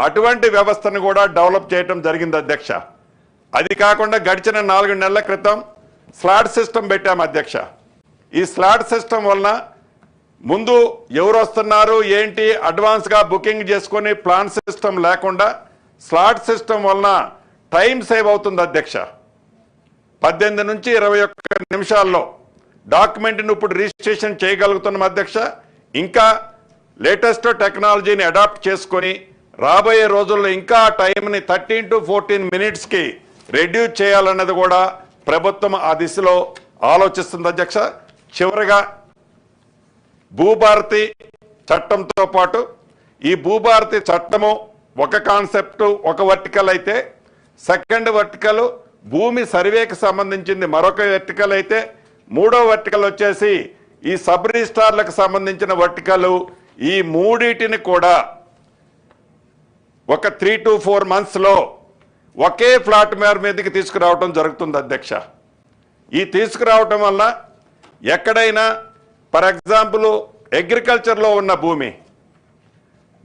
అటువంటి వ్యవస్థను కూడా డెవలప్ చేయడం జరిగింది అధ్యక్ష. అది కాకుండా గడిచిన 4 నెలల క్రితం స్లాట్ సిస్టమ్ పెట్టాం అధ్యక్ష. ఈ స్లాట్ సిస్టమ్ వలన ముందు ఎవరు వస్తున్నారు ఏంటి అడ్వాన్స్గా బుకింగ్ చేసుకొని ప్లాన్ సిస్టమ్ లేకుండా స్లాట్ సిస్టమ్ వలన టైం సేవ్ అవుతుంది అధ్యక్ష. 18 నుంచి 21 నిమిషాల్లో డాక్యుమెంట్ని ఇప్పుడు రిజిస్ట్రేషన్ చేయగలుగుతున్నాం అధ్యక్ష. ఇంకా లేటెస్ట్ టెక్నాలజీని అడాప్ట్ చేసుకొని రాబోయే రోజుల్లో ఇంకా టైంని 13 to 14 మినిట్స్కి రెడ్యూస్ చేయాలన్నది కూడా ప్రభుత్వం ఆ దిశలో ఆలోచిస్తుంది అధ్యక్ష. చివరిగా భూభారతి చట్టంతో పాటు ఈ భూభారతి చట్టము ఒక కాన్సెప్ట్ ఒక వర్టికల్ అయితే, సెకండ్ వర్టికల్ భూమి సర్వేకి సంబంధించింది మరొక వర్టికల్ అయితే, మూడో వర్టికల్ వచ్చేసి ఈ సబ్ రిజిస్ట్రార్లకు సంబంధించిన వర్టికల్. ఈ మూడింటిని కూడా ఒక 3 to 4 monthsలో ఒకే ఫ్లాట్ మీదకి తీసుకురావటం జరుగుతుంది అధ్యక్ష. ఈ తీసుకురావటం వల్ల ఎక్కడైనా ఫర్ ఎగ్జాంపుల్ అగ్రికల్చర్లో ఉన్న భూమి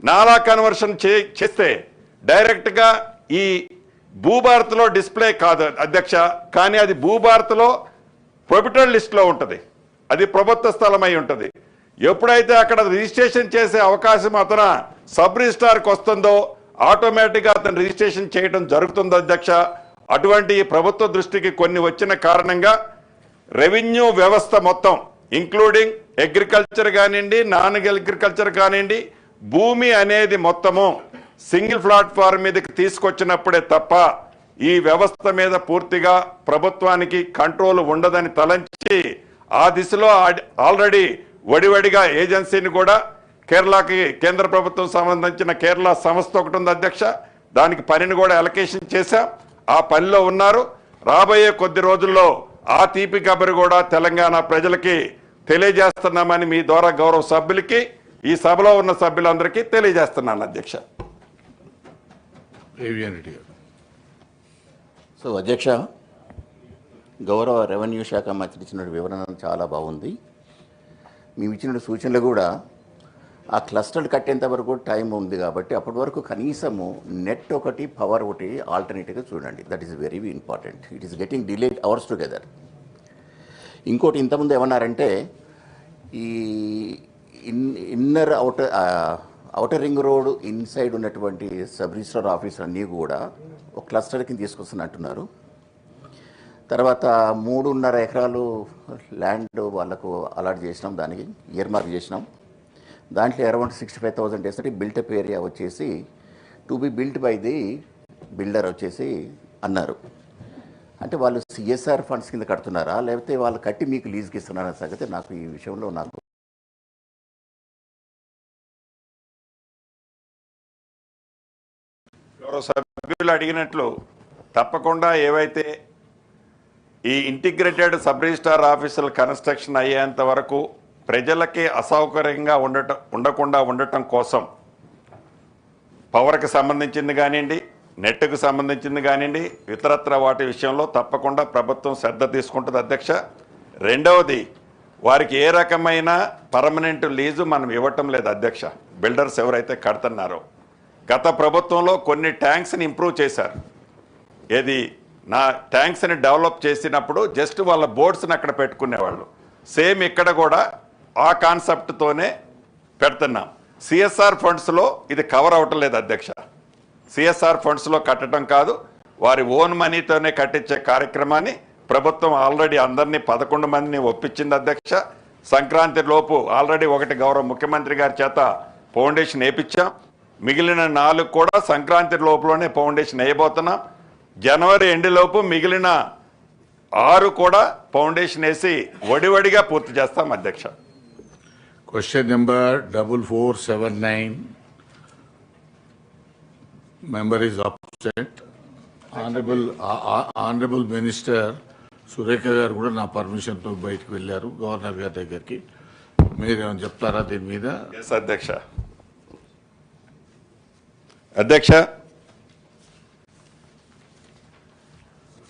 నాలా కన్వర్షన్ చేస్తే డైరెక్ట్గా ఈ భూభారత్లో డిస్ప్లే కాదు అధ్యక్ష, కానీ అది భూభారత్లో ప్రొబిటెడ్ లిస్ట్లో ఉంటుంది, అది ప్రభుత్వ స్థలం అయి ఉంటుంది. ఎప్పుడైతే అక్కడ రిజిస్ట్రేషన్ చేసే అవకాశం అతను సబ్ రిజిస్ట్రార్కి వస్తుందో ఆటోమేటిక్గా అతను రిజిస్ట్రేషన్ చేయడం జరుగుతుంది అధ్యక్ష. అటువంటి ప్రభుత్వ దృష్టికి కొన్ని వచ్చిన కారణంగా రెవెన్యూ వ్యవస్థ మొత్తం ఇంక్లూడింగ్ అగ్రికల్చర్ కానివ్వండి, నాన్ అగ్రికల్చర్ కానివ్వండి, భూమి అనేది మొత్తము సింగిల్ ప్లాట్ఫామ్ మీదకి తీసుకొచ్చినప్పుడే తప్ప ఈ వ్యవస్థ మీద పూర్తిగా ప్రభుత్వానికి కంట్రోల్ ఉండదని తలంచి ఆ దిశలో ఆల్రెడీ వడివడిగా ఏజెన్సీని కూడా కేరళకి కేంద్ర ప్రభుత్వం సంబంధించిన కేరళ సంస్థ ఒకటి ఉంది అధ్యక్ష. దానికి పనిని కూడా అలొకేషన్ చేశాం, ఆ పనిలో ఉన్నారు. రాబోయే కొద్ది రోజుల్లో ఆ తీపి కబరి కూడా తెలంగాణ ప్రజలకి తెలియజేస్తున్నామని మీ ద్వారా గౌరవ సభ్యులకి ఈ సభలో ఉన్న సభ్యులందరికీ తెలియజేస్తున్నాను అధ్యక్ష. సో అధ్యక్ష, గౌరవ రెవెన్యూ శాఖ మంత్రి ఇచ్చిన వివరణ చాలా బాగుంది. మేము ఇచ్చిన సూచనలు కూడా ఆ క్లస్టర్లు కట్టేంత వరకు టైం ఉంది కాబట్టి అప్పటి వరకు కనీసము నెట్ ఒకటి పవర్ ఒకటి ఆల్టర్నేటివ్గా చూడండి. That is very important. It is getting delayed hours together. ఇంకోటి ఇంతకుముందు ఏమన్నారంటే ఈ inner outer ring road inside ఉన్నటువంటి సబ్ రిజిస్ట్రార్ ఆఫీస్ అన్నీ కూడా ఒక క్లస్టర్ కింద తీసుకొస్తున్న అంటున్నారు. తర్వాత 3.5 ఎకరాలు ల్యాండ్ వాళ్ళకు అలాట్ చేసినాం, దానికి ఇయర్ మార్క్ చేసినాం. దాంట్లో అరౌండ్ 65,000 వేస్తే బిల్టప్ ఏరియా వచ్చేసి to be built by the builder వచ్చేసి అన్నారు. అంటే వాళ్ళు సిఎస్ఆర్ ఫండ్స్ కింద కడుతున్నారా లేకపోతే వాళ్ళు కట్టి మీకు లీజ్కి ఇస్తున్నారనే సంగతి నాకు ఈ విషయంలో నాకు గౌరవ సభ్యులు అడిగినట్లు తప్పకుండా ఏవైతే ఈ ఇంటిగ్రేటెడ్ సబ్ రిజిస్ట్రార్ ఆఫీసుల కన్స్ట్రక్షన్ అయ్యేంత వరకు ప్రజలకి అసౌకర్యంగా ఉండకుండా ఉండటం కోసం పవర్కి సంబంధించింది కానివ్వండి, నెట్కు సంబంధించింది కానివ్వండి, ఇతరత్ర వాటి విషయంలో తప్పకుండా ప్రభుత్వం శ్రద్ధ తీసుకుంటుంది అధ్యక్ష. రెండవది, వారికి ఏ రకమైన పర్మనెంట్ లీజు మనం ఇవ్వటం లేదు అధ్యక్ష. బిల్డర్స్ ఎవరైతే కడుతున్నారో గత ప్రభుత్వంలో కొన్ని ట్యాంక్స్ని ఇంప్రూవ్ చేశారు. ఏది నా ట్యాంక్స్ని డెవలప్ చేసినప్పుడు జస్ట్ వాళ్ళ బోర్డ్స్ని అక్కడ పెట్టుకునేవాళ్ళు. సేమ్ ఇక్కడ కూడా ఆ కాన్సెప్ట్తోనే పెడుతున్నాం. సిఎస్ఆర్ ఫండ్స్లో ఇది కవర్ అవ్వటం లేదు అధ్యక్ష. సిఎస్ఆర్ ఫండ్స్లో కట్టడం కాదు, వారి ఓన్ మనీతోనే కట్టించే కార్యక్రమాన్ని ప్రభుత్వం ఆల్రెడీ అందరినీ 11 మందిని ఒప్పించింది అధ్యక్ష. సంక్రాంతి లోపు ఆల్రెడీ ఒకటి గౌరవ ముఖ్యమంత్రి గారి చేత ఫౌండేషన్ వేయించాం. మిగిలిన 4 కూడా సంక్రాంతి లోపులోనే ఫౌండేషన్ వేయబోతున్నాం. జనవరి ఎండులోపు మిగిలిన 6 కూడా ఫౌండేషన్ వేసి వడివడిగా పూర్తి చేస్తాం అధ్యక్ష. Question number 4479. Member is absent. Honorable Minister Surekha గారు కూడా నా పర్మిషన్తో బయటకు వెళ్ళారు గవర్నర్ గారి దగ్గరికి. మీరేమైనా చెప్తారా దీని మీద? అధ్యక్ష. అధ్యక్ష,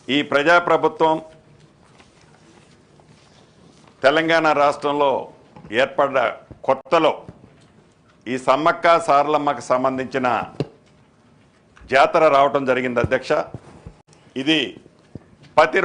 ఈ ప్రజాప్రభుత్వం తెలంగాణ రాష్ట్రంలో ఏర్పడ్డ కొత్తలో ఈ సమ్మక్క సారలమ్మకు సంబంధించిన జాతర రావటం జరిగింది అధ్యక్ష. ఇది ప్రతి